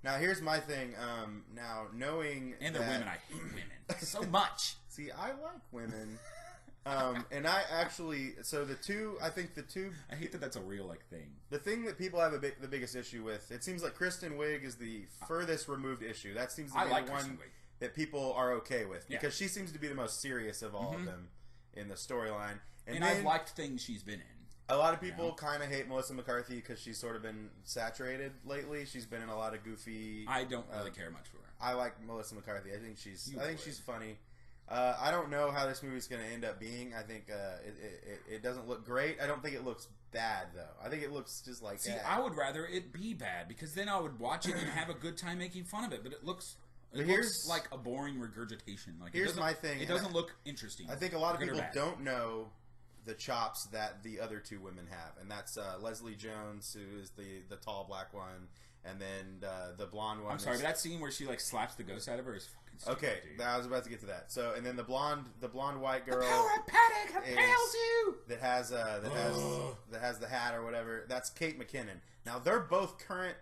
Now here's my thing. Now knowing and they're women, I hate women so much. See, I like women. And I actually, I hate that that's a real thing. The thing that people have the biggest issue with, it seems like Kristen Wiig is the furthest removed issue. That seems to be the one that people are okay with because she seems to be the most serious of all of them in the storyline. And I've liked things she's been in. A lot of people kind of hate Melissa McCarthy because she's sort of been saturated lately. She's been in a lot of goofy. I don't really care much for her. I like Melissa McCarthy. I think she's funny. I don't know how this movie's going to end up being. I think it doesn't look great. I don't think it looks bad, though. I think it looks just like... See, I would rather it be bad, because then I would watch it and have a good time making fun of it, but it looks like a boring regurgitation. Here's my thing. It doesn't look interesting. I think a lot of people don't know the chops that the other 2 women have, and that's Leslie Jones, who is the tall black one, and then the blonde one. I'm sorry, but that scene where she slaps the ghost out of her is fucking stupid, okay, dude. I was about to get to that. So, and then the blonde white girl, the power of Patty compels you. That has the hat or whatever. That's Kate McKinnon. Now they're both current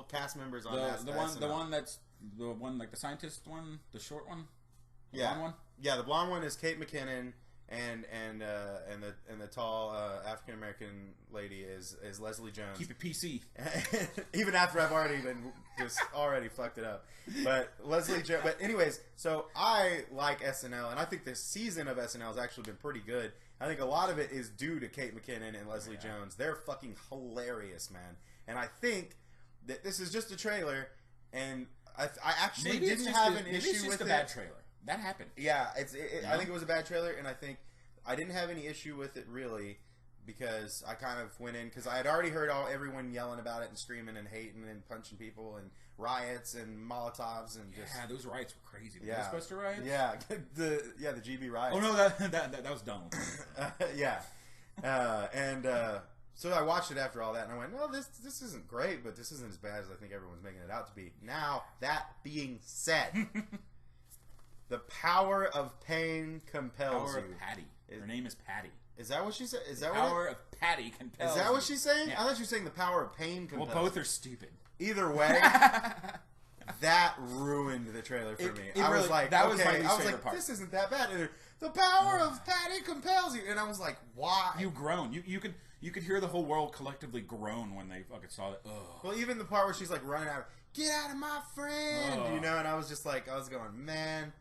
cast members on the one like the scientist one, the short one, blonde one. Yeah, the blonde one is Kate McKinnon. And the tall African American lady is Leslie Jones. Keep it PC. Even after I've already fucked it up. But Leslie Jones. But anyways, so I like SNL, and I think this season of SNL has actually been pretty good. I think a lot of it is due to Kate McKinnon and Leslie Jones. They're fucking hilarious, man. And I think that this is just a trailer, and I actually didn't have an issue with it. Maybe it's just a bad trailer. That happened. Yeah, I think it was a bad trailer, and I think I didn't have any issue with it really because I kind of went in because I had already heard everyone yelling about it and screaming and hating and punching people and riots and Molotovs and just those riots were crazy. The Ghostbuster riots. Yeah, the GB riots. Oh no, that was Donald. So I watched it after all that, and I went, "No, this isn't great, but this isn't as bad as I think everyone's making it out to be." Now that being said. The power of pain compels you. Power of Patty. Her name is Patty. Is that what she said? Is that power of Patty compels you. Is that what she's saying? Yeah. I thought you were saying the power of pain compels you. Well, both are stupid. Either way, that ruined the trailer for me. I was like, that was my least favorite part. This isn't that bad. The power of Patty compels you. And I was like, why? You groan. You could hear the whole world collectively groan when they fucking saw that. Ugh. Well, even the part where she's running out. Get out of my friend, and I was just I was going, man,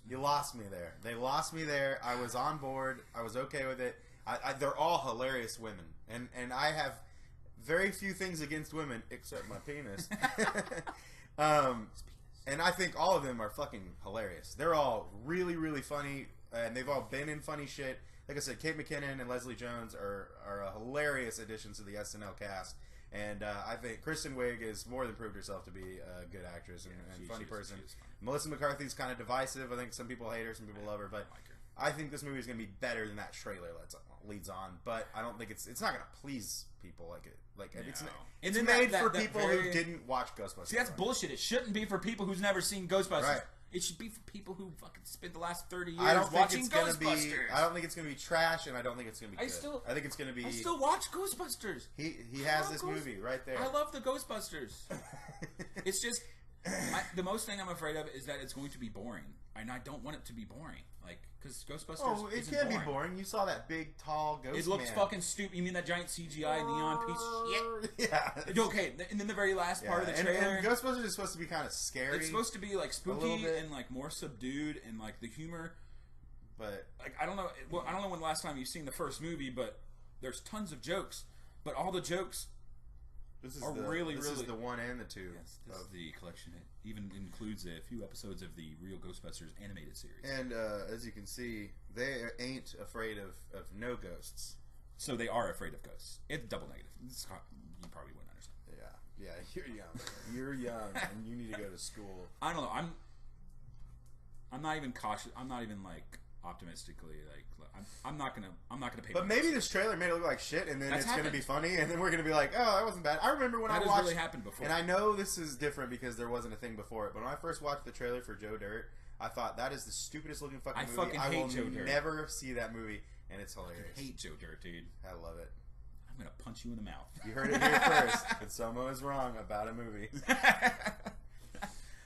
you lost me there. They lost me there. I was on board. I was okay with it. They're all hilarious women, and I have very few things against women except my penis. And I think all of them are fucking hilarious. They're all really, really funny, and they've all been in funny shit. Like I said, Kate McKinnon and Leslie Jones are a hilarious additions to the SNL cast. And I think Kristen Wiig has more than proved herself to be a good actress and funny person. Melissa McCarthy's kind of divisive. I think some people hate her, some people love her. But I think this movie is going to be better than that trailer leads on, but I don't think it's not going to please people like it. Like no. It's made for people who didn't watch Ghostbusters. See, that's bullshit. It shouldn't be for people who's never seen Ghostbusters. Right. It should be for people who fucking spent the last 30 years watching Ghostbusters. I don't think it's going to be trash, and I don't think it's going to be good. I think it's going to be... I still watch Ghostbusters. He has this movie right there. I love the Ghostbusters. It's just... the most thing I'm afraid of is that it's going to be boring. And I don't want it to be boring. Like, because Ghostbusters it can't be boring. You saw that big, tall ghost It looks fucking stupid. You mean that giant CGI neon piece of shit? Yeah. Okay, and then the very last part of the trailer... And Ghostbusters is supposed to be kind of scary. It's supposed to be, like, spooky and, like, more subdued and, like, the humor... But... Like, I don't know... Well, I don't know when the last time you've seen the first movie, but there's tons of jokes. But all the jokes... This is the 1 and the 2. Yes, this is the collection. It even includes a few episodes of the real Ghostbusters animated series. And as you can see, they ain't afraid of no ghosts. So they are afraid of ghosts. It's double negative. You probably wouldn't understand. Yeah, you're young. You're young, and you need to go to school. I don't know. I'm not even cautious. I'm not even like optimistically like. I'm not gonna pay. But maybe this trailer made it look like shit, and then it's gonna be funny, and then we're gonna be like, oh, that wasn't bad. I remember when I watched. That has really happened before. And I know this is different because there wasn't a thing before it. But when I first watched the trailer for Joe Dirt, I thought that is the stupidest looking fucking movie. I will never see that movie, and it's hilarious. I hate Joe Dirt, dude. I love it. I'm gonna punch you in the mouth. You heard it here first. Anselmo is wrong about a movie.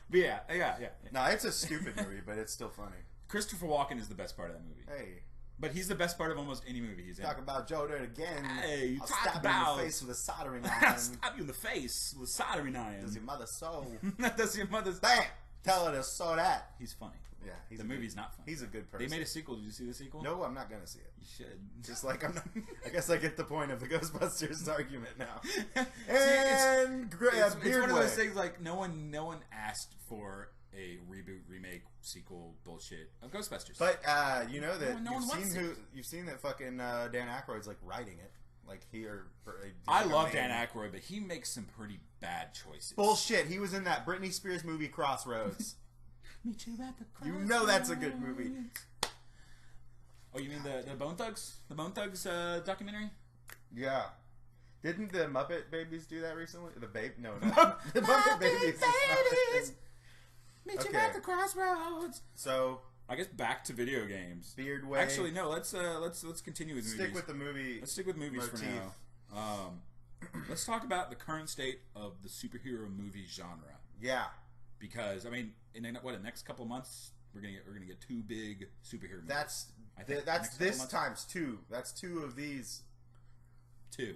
But yeah. No, it's a stupid movie, but it's still funny. Christopher Walken is the best part of that movie. Hey. But he's the best part of almost any movie he's in. Talk about Joe Dirt again. Hey, I'll stab you in the face with a soldering iron. Stab you in the face with a soldering iron. Does your mother sew? Does your mother... Bam! Tell her to sew that. He's funny. Yeah, the movie's not funny. He's a good person. They made a sequel. Did you see the sequel? No, I'm not gonna see it. You should. Just like I'm not. I guess I get the point of the Ghostbusters argument now. And it's one of those things like no one asked for a reboot, remake, sequel bullshit of Ghostbusters. But you know that you've seen that fucking Dan Aykroyd's like writing it. Like I love Dan Aykroyd, but he makes some pretty bad choices. Bullshit. He was in that Britney Spears movie Crossroads. Meet you at the crossroads. You know that's a good movie. Oh, you mean the Bone Thugs? The Bone Thugs documentary? Yeah. Didn't the Muppet Babies do that recently? The Muppet Babies. Meet you at the crossroads. So I guess back to video games. Beard Way. Actually, no. Let's continue with movies. Stick with the movie. Let's stick with movies motif. For now. Let's talk about the current state of the superhero movie genre. Yeah. Because I mean, in the next couple of months, we're gonna get 2 big superhero movies. That's this times 2. That's 2 of these. 2. You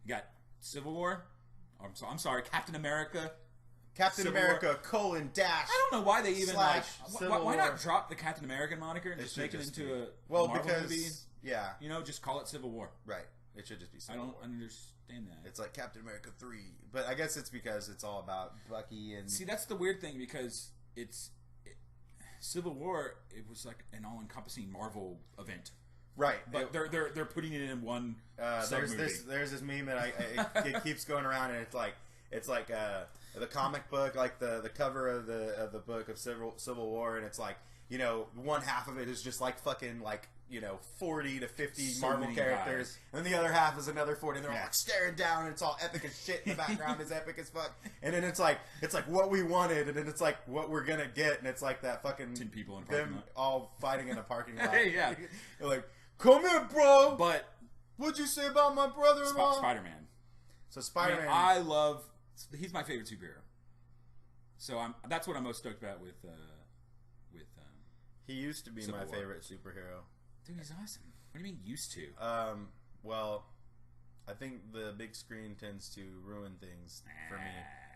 got Civil War. I'm sorry, Captain America. Captain America : dash. I don't know why they even why not drop the Captain American moniker and just make it into a Marvel movie? Yeah, you know, just call it Civil War. Right. It should just be Civil War. I don't understand that. It's like Captain America 3, but I guess it's because it's all about Bucky and. See, that's the weird thing because Civil War. It was like an all-encompassing Marvel event. Right, but they're putting it in one. There's this meme that it keeps going around, and it's like the comic book, like the cover of the book of Civil War, and it's like, you know, one half of it is just like fucking like, you know, 40 to 50 Marvel characters, guys. And then the other half is another 40, and they're all like staring down, and it's all epic as shit. In the background is epic as fuck, and then it's like what we wanted, and then it's like what we're gonna get, and it's like that fucking 10 people in a parking lot, all fighting in a parking lot. Yeah, they're like, come here, bro. But what'd you say about my brother-in-law? Spider-Man. So Spider-Man, I love. He's my favorite superhero. So that's what I'm most stoked about with. He used to be my favorite superhero. Dude, he's awesome. What do you mean used to? Well, I think the big screen tends to ruin things for me.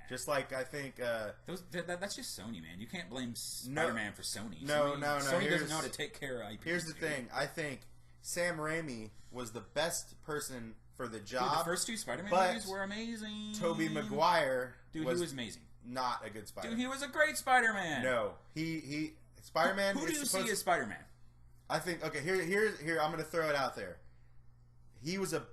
Just like I think that's just Sony, man. You can't blame Spider-Man for Sony. No. Sony doesn't know how to take care of IP. Here's the thing. I think Sam Raimi was the best person for the job. Dude, the first 2 Spider-Man movies were amazing. Tobey Maguire, he was amazing. Not a good Spider-Man. Dude, he was a great Spider-Man. No, Spider-Man. Who do you see as Spider-Man? I think here. I'm going to throw it out there. He was a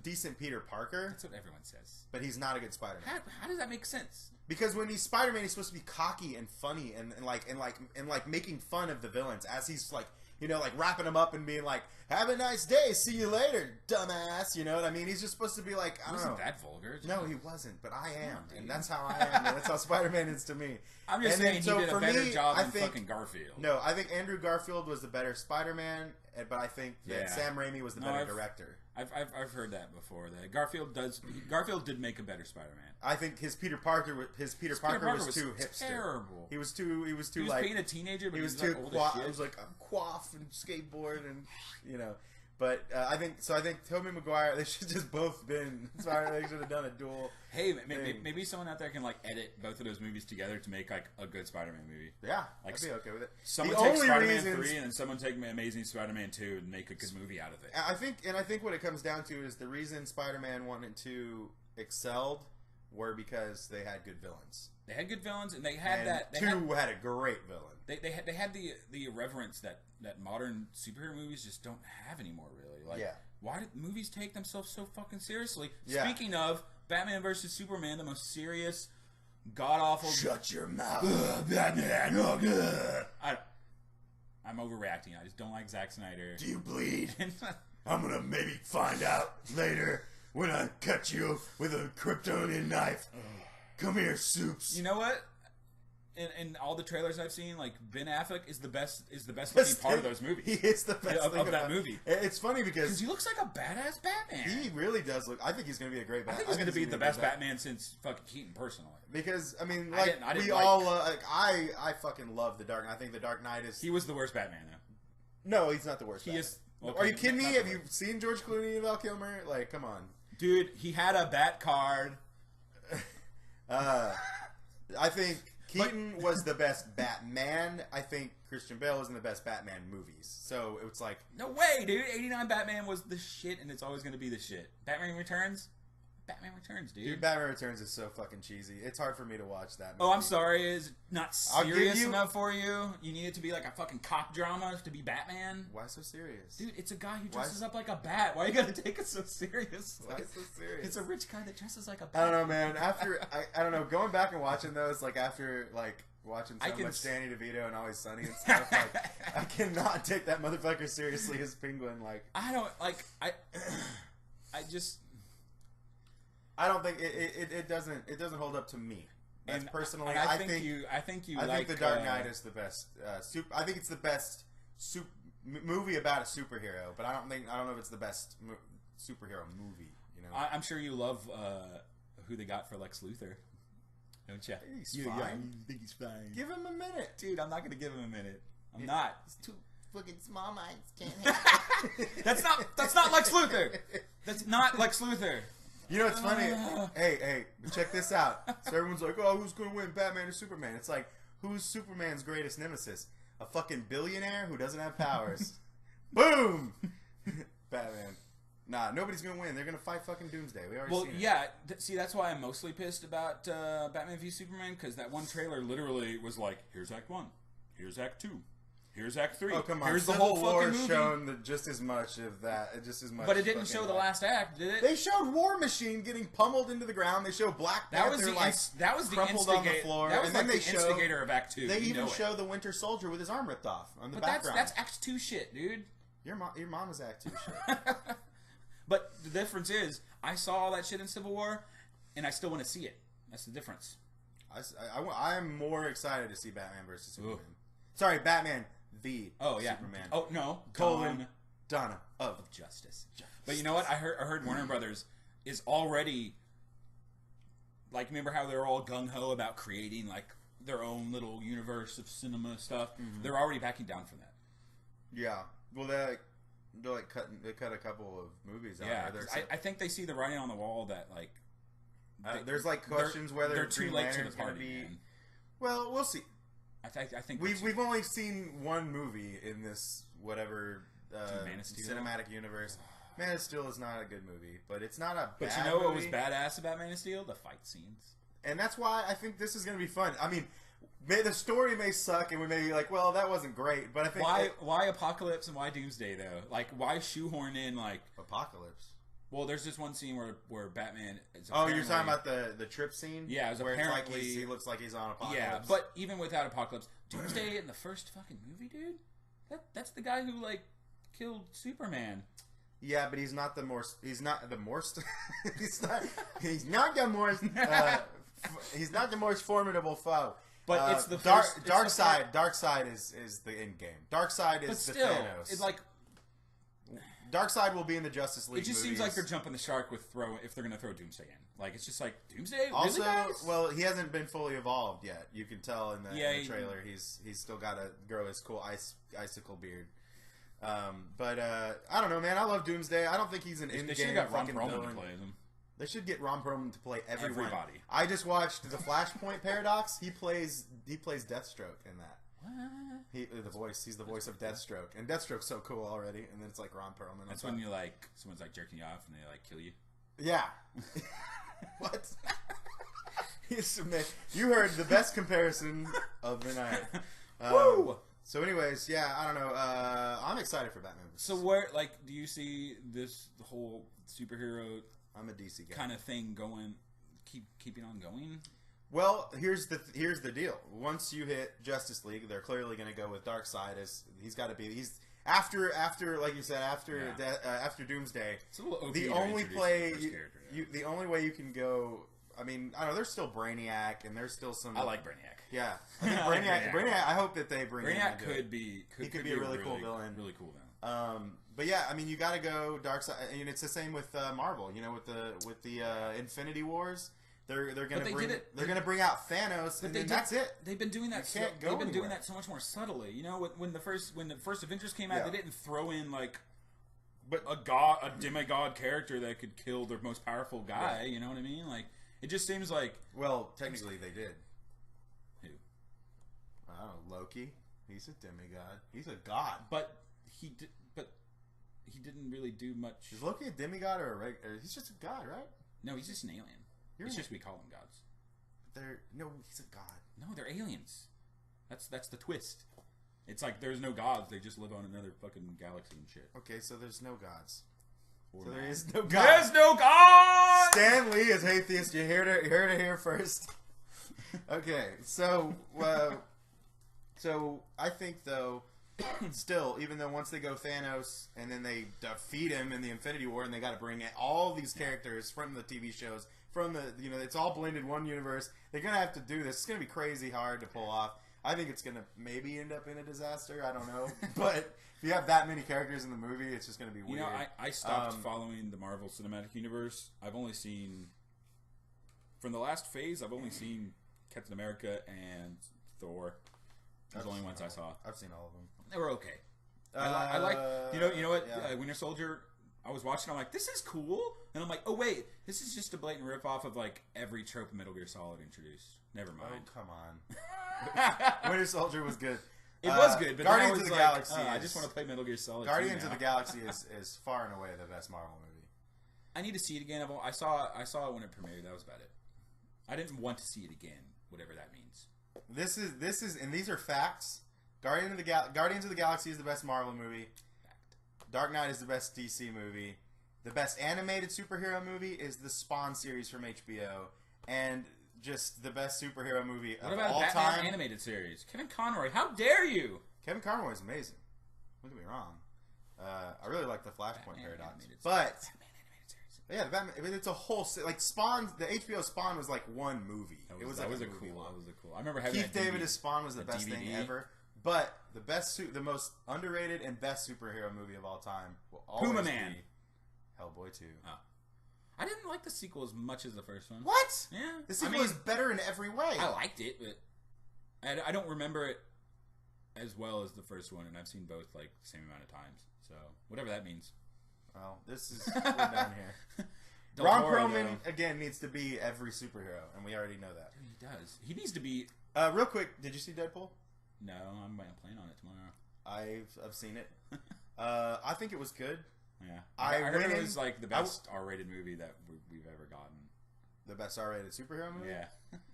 decent Peter Parker. That's what everyone says. But he's not a good Spider-Man. How does that make sense? Because when he's Spider-Man, he's supposed to be cocky and funny and like making fun of the villains as he's like like wrapping him up and being like, "Have a nice day, see you later, dumbass." You know what I mean? He's just supposed to be like, I don't know. Wasn't that vulgar? No, he wasn't, but I am, and that's how I am. And that's how Spider-Man is to me. I'm just saying he did a better job than fucking Garfield. No, I think Andrew Garfield was the better Spider-Man, but I think that Sam Raimi was the better director. I've heard that before. That Garfield did make a better Spider-Man. I think his Peter Parker was too hipster. Terrible. He was too like being a teenager, but he was too like, old as shit. He was like quaff and skateboard and But I think Tobey Maguire, they should just both been. Sorry, they should have done a duel. Hey, maybe someone out there can like edit both of those movies together to make like a good Spider-Man movie. Yeah, like, I'd be okay with it. Someone take Spider-Man 3 and then someone take Amazing Spider-Man 2 and make a good movie out of it. I think what it comes down to is the reason Spider-Man 1 and 2 excelled were because they had good villains. They had good villains, and they had Two had a great villain. They had the irreverence that modern superhero movies just don't have anymore. Really, like why did movies take themselves so fucking seriously? Yeah. Speaking of Batman versus Superman, the most serious, god awful. Shut your mouth, Batman. I'm overreacting. I just don't like Zack Snyder. Do you bleed? I'm gonna maybe find out later when I cut you with a Kryptonian knife. Come here, Soups. You know what? In all the trailers I've seen, like Ben Affleck is the best looking part of those movies. He is the best of that movie. It's funny because he looks like a badass Batman. He really does look. I think he's going to be a great Batman. I think he's going to be the best Batman since fucking Keaton, personally. Because I mean, like I fucking love the Dark Knight. I think the Dark Knight is. He was the worst Batman, though. No, he is the worst. He Batman. is. Well, are you kidding me? Have you seen George Clooney and Val Kilmer? Like, come on, dude. He had a bat card. I think Keaton was the best Batman. I think Christian Bale was in the best Batman movies. So it's like, no way, dude. 89 Batman was the shit, and it's always going to be the shit. Batman Returns, dude. Batman Returns is so fucking cheesy. It's hard for me to watch that movie. Oh, I'm sorry. Is it not serious enough for you? You need it to be like a fucking cop drama to be Batman? Why so serious? Dude, it's a guy who dresses up like a bat. Why you gotta take it so serious? Why so serious? It's a rich guy that dresses like a bat. I don't know, man. After, I don't know, going back and watching those, like after, like, watching so much Danny DeVito and Always Sunny and stuff, like, I cannot take that motherfucker seriously as Penguin. Like, I don't, like, I don't think it doesn't hold up to me. That's personally. And I think the Dark Knight is the best. I think it's the best movie about a superhero, but I don't know if it's the best superhero movie. You know, I'm sure you love who they got for Lex Luthor, don't you? He's fine. Yeah, you think he's fine? Give him a minute, dude. I'm not gonna give him a minute. I'm not. It's too fucking small minds can't handle. That's not Lex Luthor. That's not Lex Luthor. You know what's funny? Hey, check this out. So everyone's like, oh, who's going to win, Batman or Superman? It's like, who's Superman's greatest nemesis? A fucking billionaire who doesn't have powers. Boom! Batman. Nah, nobody's going to win. They're going to fight fucking Doomsday. We already seen it. Yeah. See, that's why I'm mostly pissed about Batman v Superman, because that one trailer literally was like, here's Act 1. Here's Act 2. Here's Act 3. Oh, come on. Here's the Civil whole War fucking movie. shown just as much of that. Just as much. But it didn't show the last act, did it? They showed War Machine getting pummeled into the ground. They showed Black Panther that was the crumpled on the floor. That was and then like they the instigator of Act 2. They even show the Winter Soldier with his arm ripped off on the background. That's Act 2 shit, dude. Your mom is Act 2 shit. But the difference is, I saw all that shit in Civil War, and I still want to see it. That's the difference. I'm more excited to see Batman versus Superman. Sorry, Batman v Superman. Oh no, Donna of Justice. But you know what? I heard Warner Brothers is already, like, remember how they're all gung ho about creating like their own little universe of cinema stuff? Mm-hmm. They're already backing down from that. Yeah. Well, they cut a couple of movies out. Yeah, I think they see the writing on the wall that like there's like questions whether they're too late to the party. Man. Well, we'll see. I think we've only seen one movie in this whatever cinematic universe. Man of Steel is not a good movie, but it's not a bad But you know what was movie. badass about Man of Steel? The fight scenes. And that's why I think this is going to be fun. I mean, the story may suck, and we may be like, well, that wasn't great, but I think... Why Apocalypse and why Doomsday, though? Like, why shoehorn in, like... Apocalypse? Well, there's this one scene where Batman... you're talking about the trip scene? Yeah, it was where apparently... It's like he looks like he's on Apocalypse. Yeah, but even without Apocalypse, Doomsday in the first fucking movie, dude? That's the guy who like killed Superman. Yeah, but he's not the more. He's not the most. He's not the most. He's not the most formidable foe. But it's the Dark Side. Dark Side is the end game. Dark Side is the Thanos. It's like Dark Side will be in the Justice League. It just movies. seems like they're jumping the shark with if they're going to throw Doomsday in. Like it's just like Doomsday. Also, really, guys? well, he hasn't been fully evolved yet. You can tell in the trailer. He's still got to grow his cool icicle beard. But I don't know, man. I love Doomsday. I don't think he's an in-game fucking villain. They should get Ron Perlman to play everyone. Everybody. I just watched the Flashpoint Paradox. He plays Deathstroke in that. What? The voice. He's the voice of Deathstroke, and Deathstroke's so cool already. And then it's like Ron Perlman. That's when you like someone's like jerking you off and they like kill you. Yeah. What? You heard the best comparison of the night. Woo! So, anyways, yeah, I don't know. I'm excited for Batman. So, where do you see this whole superhero? I'm a DC guy. Kind of thing going, keeping on going. Well, here's the deal. Once you hit Justice League, they're clearly going to go with Darkseid as he's got to be. He's after like you said after Doomsday. It's a little OP the only the only way you can go. I mean, I don't know. There's still Brainiac, and there's still some. I like Brainiac. Yeah, I think Brainiac. I hope that they bring Brainiac. He could be a really cool villain. Really cool villain. But yeah, I mean, you got to go Darkseid, and it's the same with Marvel. You know, with the Infinity Wars, they're gonna bring out Thanos, and then that's it. They've been doing that. Doing that so much more subtly. You know, when the first Avengers came out, they didn't throw in like. But a demigod character that could kill their most powerful guy. You know what I mean? Like, it just seems like. Well, technically, they did. Who? I don't know, Loki. He's a demigod. He's a god. But he didn't really do much. Is Loki a demigod or a regular? He's just a god, right? No, he's just an alien. It's just we call them gods. He's a god. No, they're aliens. That's the twist. It's like there's no gods. They just live on another fucking galaxy and shit. Okay, so there's no gods. So there is no god. There's no god! Stan Lee is atheist. You heard it here first. Okay, so I think though, still, even though once they go Thanos and then they defeat him in the Infinity War, and they got to bring in all these characters from the TV shows, from the it's all blended one universe. They're gonna have to do this. It's gonna be crazy hard to pull off. I think it's gonna maybe end up in a disaster. I don't know, but if you have that many characters in the movie, it's just gonna be weird. You know, I stopped following the Marvel Cinematic Universe. I've only seen from the last phase. I've only seen Captain America and Thor. Those are the only ones I saw. I've seen all of them. They were okay. I like you know what Winter Soldier. I was watching. I'm like, this is cool, and I'm like, oh wait, this is just a blatant rip off of like every trope Metal Gear Solid introduced. Never mind. Oh come on. Winter Soldier was good. It was good, but Guardians of the Galaxy. I just want to play Metal Gear Solid. Guardians of the Galaxy is far and away the best Marvel movie. I need to see it again. I saw it when it premiered. That was about it. I didn't want to see it again, whatever that means. This is, and these are facts. Guardians of the Galaxy is the best Marvel movie. Fact. Dark Knight is the best DC movie. The best animated superhero movie is the Spawn series from HBO, and just the best superhero movie of all time. What about Batman animated series? Kevin Conroy, how dare you? Kevin Conroy is amazing. Don't get me wrong. I really like the Flashpoint Paradox, but yeah, the Batman. I mean, it's a whole like Spawn. The HBO Spawn was like one movie. That was a cool. I remember having Keith David Spawn was the best thing ever. But the most underrated and best superhero movie of all time will always Puma Man. be Hellboy 2. Oh. I didn't like the sequel as much as the first one. What? Yeah. The sequel is better in every way. I liked it, but I don't remember it as well as the first one, and I've seen both like the same amount of times. So whatever that means. Well, this is we're down here. Ron Perlman again needs to be every superhero, and we already know that. He does. He needs to be. Real quick, did you see Deadpool? No, I'm planning on it tomorrow. I've seen it. I think it was good. Yeah, I heard it was like the best R-rated movie that we've ever gotten. The best R-rated superhero movie? Yeah,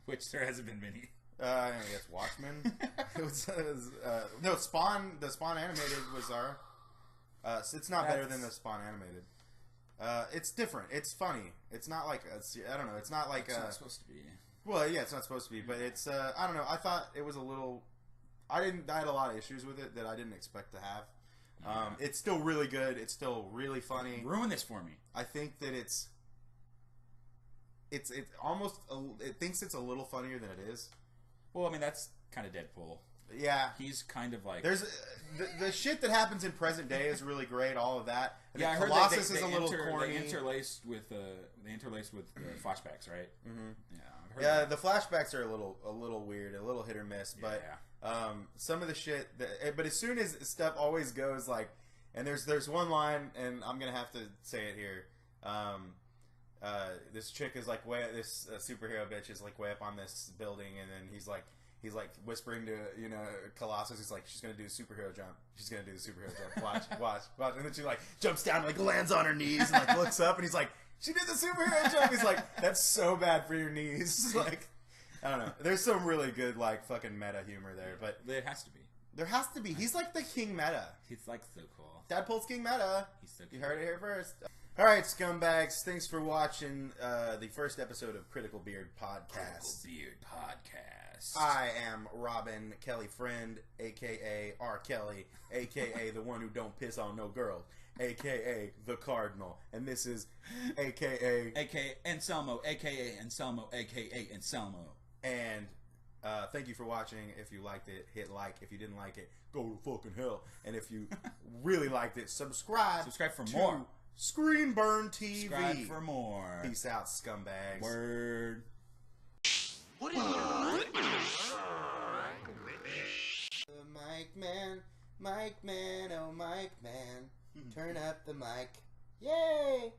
which there hasn't been many. I guess Watchmen. No, Spawn. The Spawn animated was R. It's not better than the Spawn animated. It's different. It's funny. It's not like I don't know. It's not like it's not supposed to be. Well, yeah, it's not supposed to be, but it's I don't know. I thought it was a little. I had a lot of issues with it that I didn't expect to have. It's still really good. It's still really funny. Ruin this for me. I think that it's almost it thinks it's a little funnier than it is. Well, I mean that's kind of Deadpool. Yeah, he's kind of like there's the shit that happens in present day is really great. All of that. Yeah, I heard Colossus is a little corny. They interlaced with flashbacks, right? Mm-hmm. Yeah, I've heard yeah. The flashbacks are a little weird, a little hit or miss. But some of the shit. But as soon as stuff always goes like, and there's one line, and I'm gonna have to say it here. This chick is like this superhero bitch is like way up on this building, and then he's like whispering to Colossus. He's like, she's gonna do a superhero jump. She's gonna do the superhero jump. Watch. And then she like jumps down, and, like lands on her knees, and like looks up, and he's like, she did the superhero jump. He's like, that's so bad for your knees. Like, I don't know. There's some really good like fucking meta humor there, but there has to be. There has to be. He's like the king meta. He's like so cool. Deadpool's king meta. He's so cool. You heard it here first. All right, scumbags. Thanks for watching the first episode of Critical Beard Podcast. Critical Beard Podcast. I am Robin Kelly Friend, a.k.a. R. Kelly, a.k.a. the one who don't piss on no girls, a.k.a. the Cardinal. And this is a.k.a. a.k.a. Anselmo, a.k.a. Anselmo, a.k.a. Anselmo. And thank you for watching. If you liked it, hit like. If you didn't like it, go to fucking hell. And if you really liked it, subscribe. Subscribe for more. Screen Burn TV. Subscribe for more. Peace out, scumbags. Word. What is your Mike man, oh Mike man, turn up the mic. Yay!